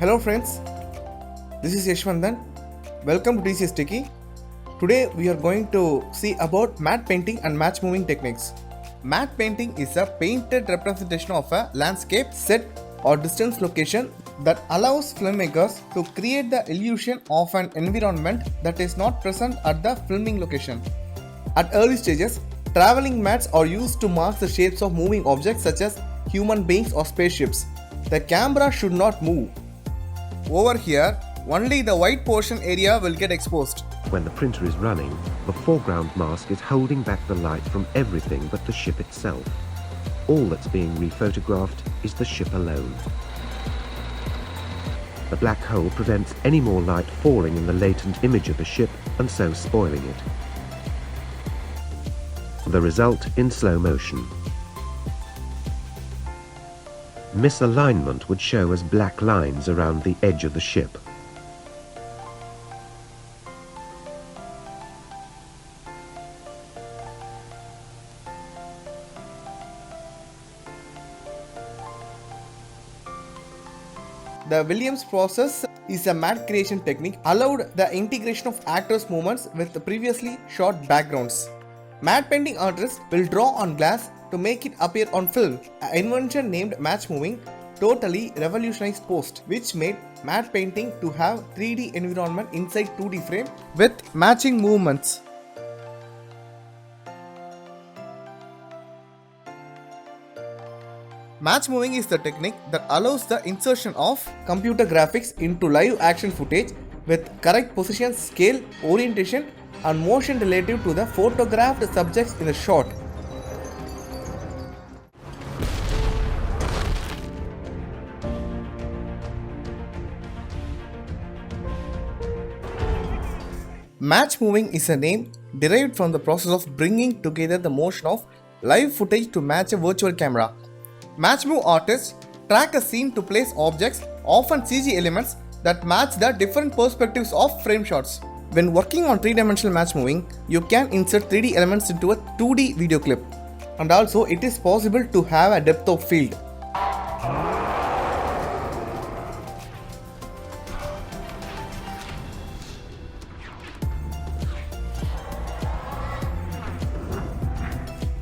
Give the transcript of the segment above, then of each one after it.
Hello friends, this is Yashwandan. Welcome to TCS Techie. Today we are going to see about matte painting and match moving techniques. Matte painting is a painted representation of a landscape, set or distance location that allows filmmakers to create the illusion of an environment that is not present at the filming location. At early stages, traveling mattes are used to mark the shapes of moving objects such as human beings or spaceships. The camera should not move. Over here, only the white portion area will get exposed. When the printer is running, the foreground mask is holding back the light from everything but the ship itself. All that's being rephotographed is the ship alone. The black hole prevents any more light falling in the latent image of the ship and so spoiling it. The result in slow motion. Misalignment would show as black lines around the edge of the ship. The Williams process is a matte creation technique allowed the integration of actors' movements with the previously shot backgrounds. Matte painting artists will draw on glass to make it appear on film. An invention named Matchmoving totally revolutionized post, which made matte painting to have 3D environment inside 2D frame with matching movements. Matchmoving is the technique that allows the insertion of computer graphics into live action footage with correct position, scale, orientation, and motion relative to the photographed subjects in the shot. Matchmoving is a name derived from the process of bringing together the motion of live footage to match a virtual camera. Matchmove artists track a scene to place objects, often CG elements, that match the different perspectives of frame shots. When working on 3-dimensional matchmoving, you can insert 3D elements into a 2D video clip. And also it is possible to have a depth of field.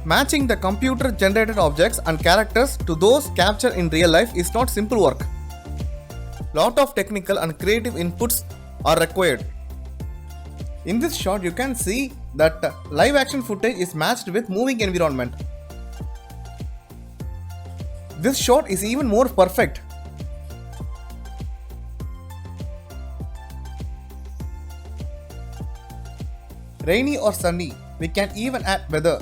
Matching the computer-generated objects and characters to those captured in real life is not simple work. Lot of technical and creative inputs are required. In this shot, you can see that live action footage is matched with moving environment. This shot is even more perfect. Rainy or sunny, we can even add weather.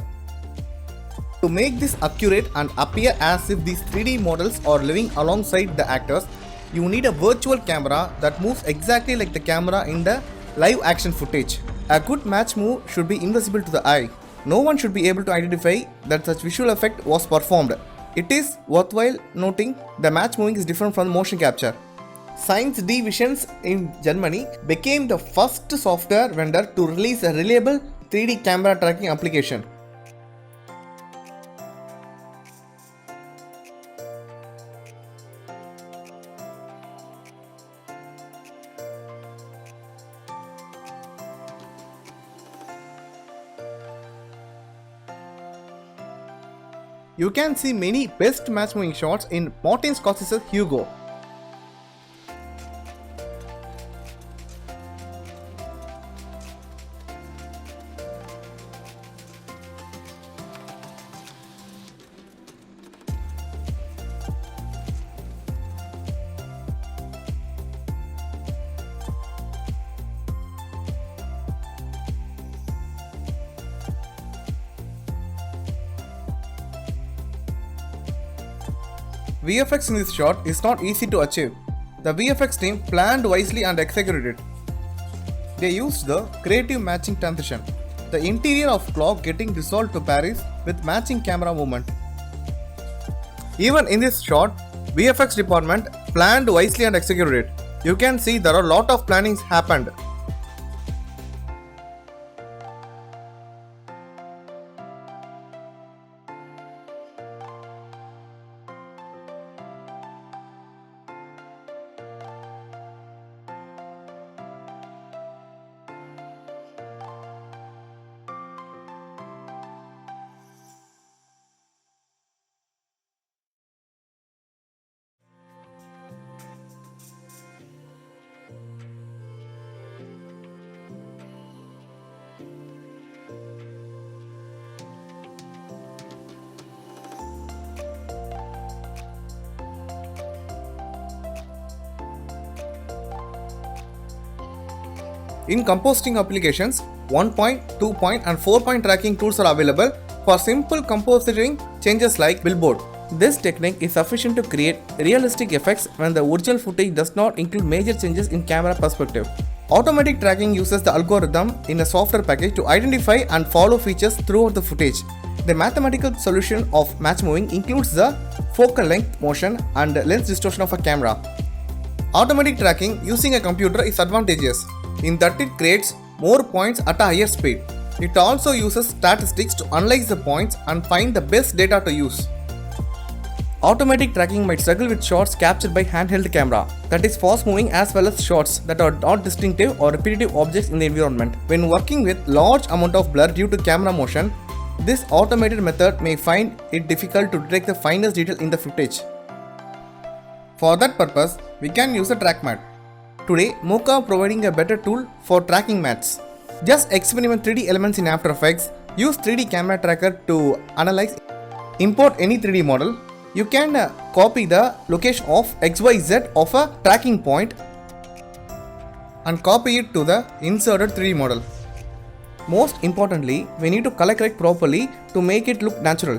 To make this accurate and appear as if these 3D models are living alongside the actors, you need a virtual camera that moves exactly like the camera in the live action footage. A good match move should be invisible to the eye. No one should be able to identify that such visual effect was performed. It is worthwhile noting the match moving is different from motion capture. Science D Visions in Germany became the first software vendor to release a reliable 3D camera tracking application. You can see many best matchmoving shots in Martin Scorsese's Hugo. VFX in this shot is not easy to achieve. The VFX team planned wisely and executed it. They used the creative matching transition, the interior of clock getting dissolved to Paris with matching camera movement. Even in this shot, VFX department planned wisely and executed it. You can see there are a lot of plannings happened. In composting applications, 1-point, 2-point, and 4-point tracking tools are available for simple compositing changes like billboard. This technique is sufficient to create realistic effects when the original footage does not include major changes in camera perspective. Automatic tracking uses the algorithm in a software package to identify and follow features throughout the footage. The mathematical solution of matchmoving includes the focal length, motion, and lens distortion of a camera. Automatic tracking using a computer is advantageous in that it creates more points at a higher speed. It also uses statistics to analyze the points and find the best data to use. Automatic tracking might struggle with shots captured by handheld camera, that is fast moving, as well as shots that are not distinctive or repetitive objects in the environment. When working with large amount of blur due to camera motion, this automated method may find it difficult to detect the finest detail in the footage. For that purpose, we can use a track mat. Today, Mocha are providing a better tool for tracking mats. Just experiment 3D elements in After Effects, use 3D camera tracker to analyze, import any 3D model. You can copy the location of XYZ of a tracking point and copy it to the inserted 3D model. Most importantly, we need to color correct properly to make it look natural.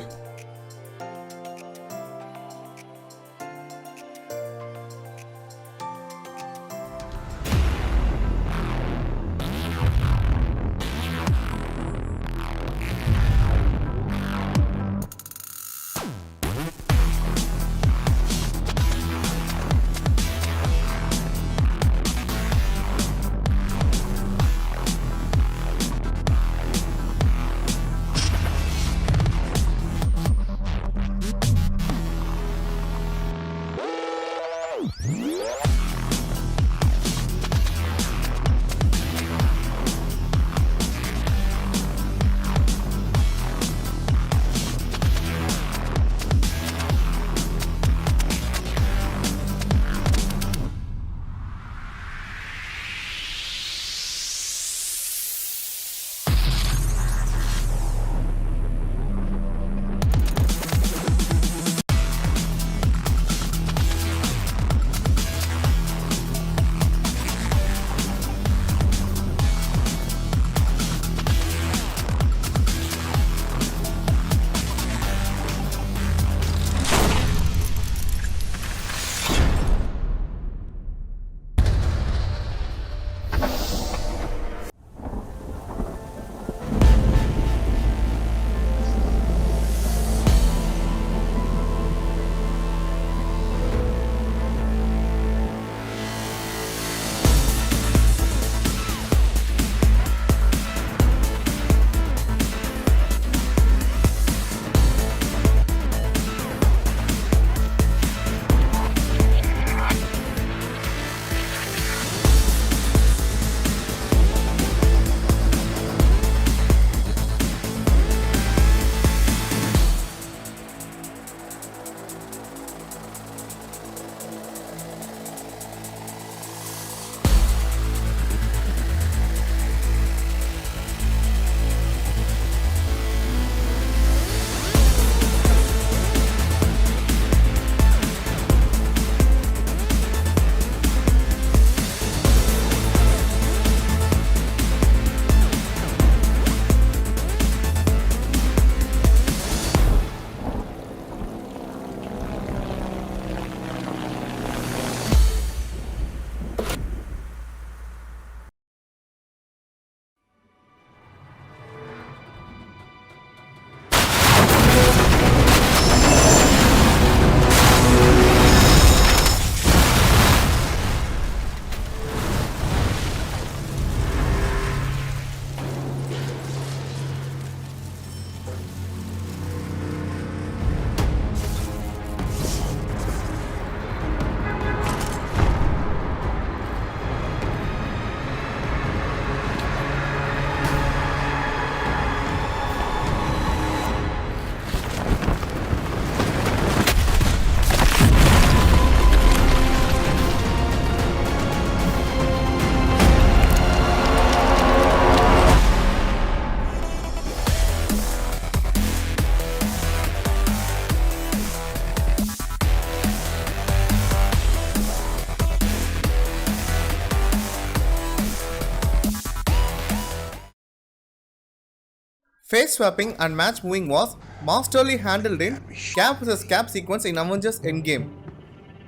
Face swapping and match moving was masterly handled in Cap vs. Cap sequence in Avengers Endgame.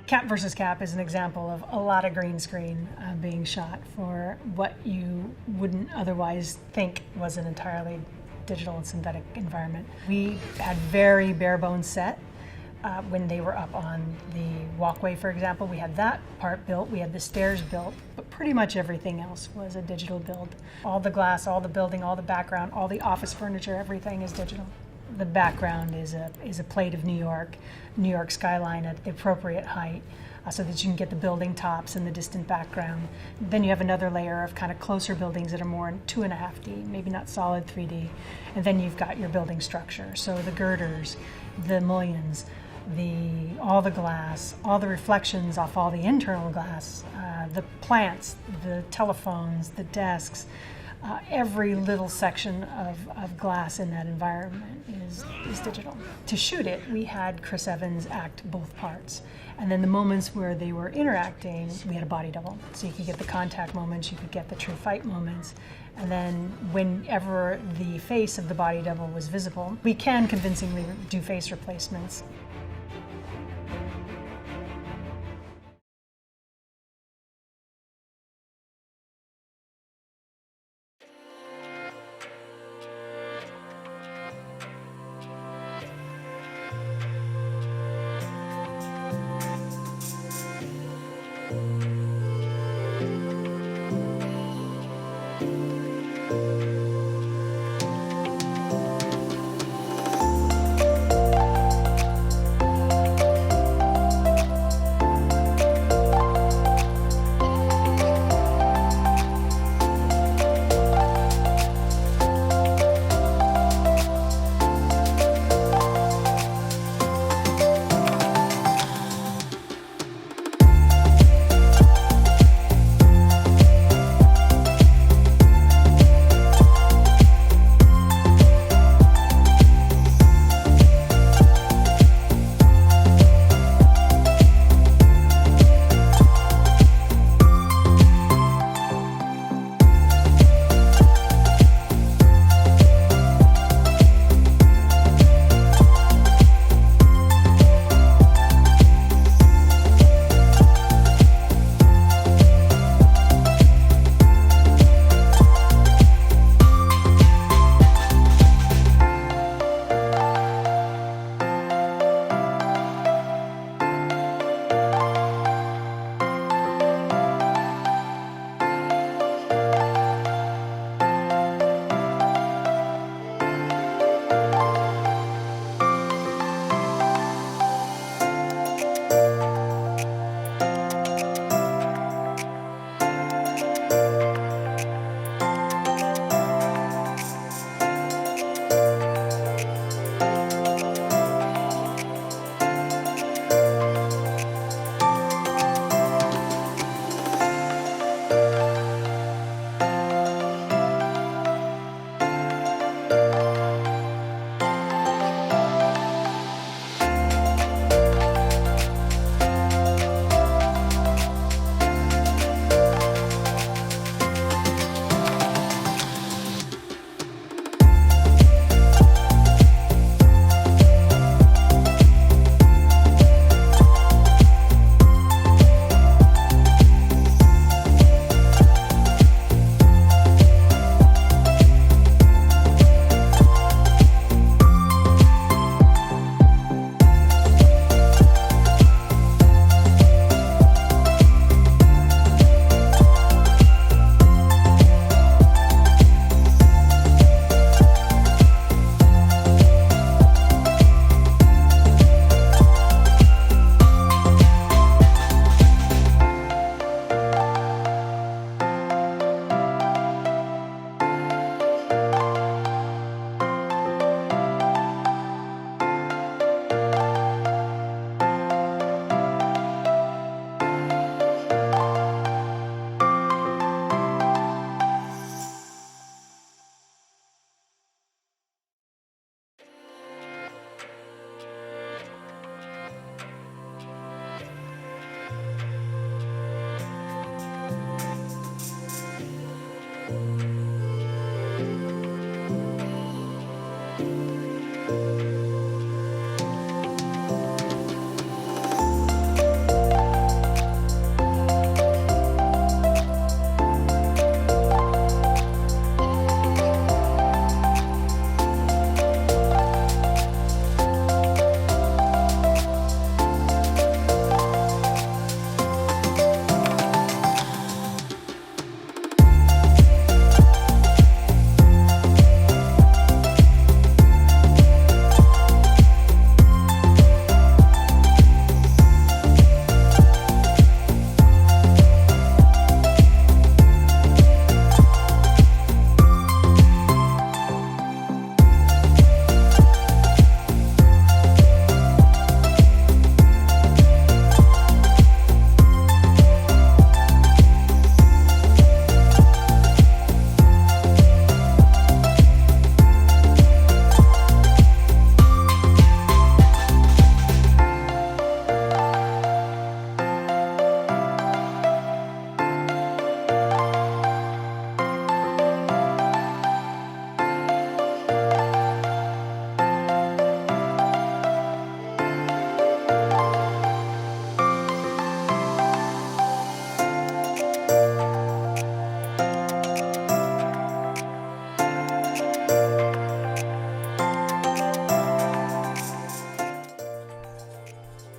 Cap versus Cap is an example of a lot of green screen being shot for what you wouldn't otherwise think was an entirely digital and synthetic environment. We had very bare bones set. When they were up on the walkway, for example, we had that part built, we had the stairs built, but pretty much everything else was a digital build. All the glass, all the building, all the background, all the office furniture, everything is digital. The background is a plate of New York skyline at the appropriate height, so that you can get the building tops and the distant background. Then you have another layer of kind of closer buildings that are more in 2.5D, maybe not solid 3D. And then you've got your building structure, so the girders, the mullions, all the glass, all the reflections off all the internal glass, the plants, the telephones, the desks, every little section of glass in that environment is digital. To shoot it, we had Chris Evans act both parts. And then the moments where they were interacting, we had a body double. So you could get the contact moments, you could get the true fight moments. And then whenever the face of the body double was visible, we can convincingly do face replacements.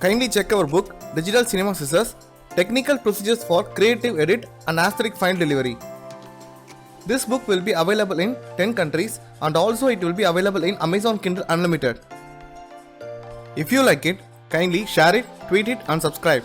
kindly check our book Digital Cinema Scissors, Technical Procedures for Creative Edit and Aesthetic File Delivery. This book will be available in 10 countries and also it will be available in Amazon Kindle Unlimited. If you like it, kindly share it, tweet it and subscribe.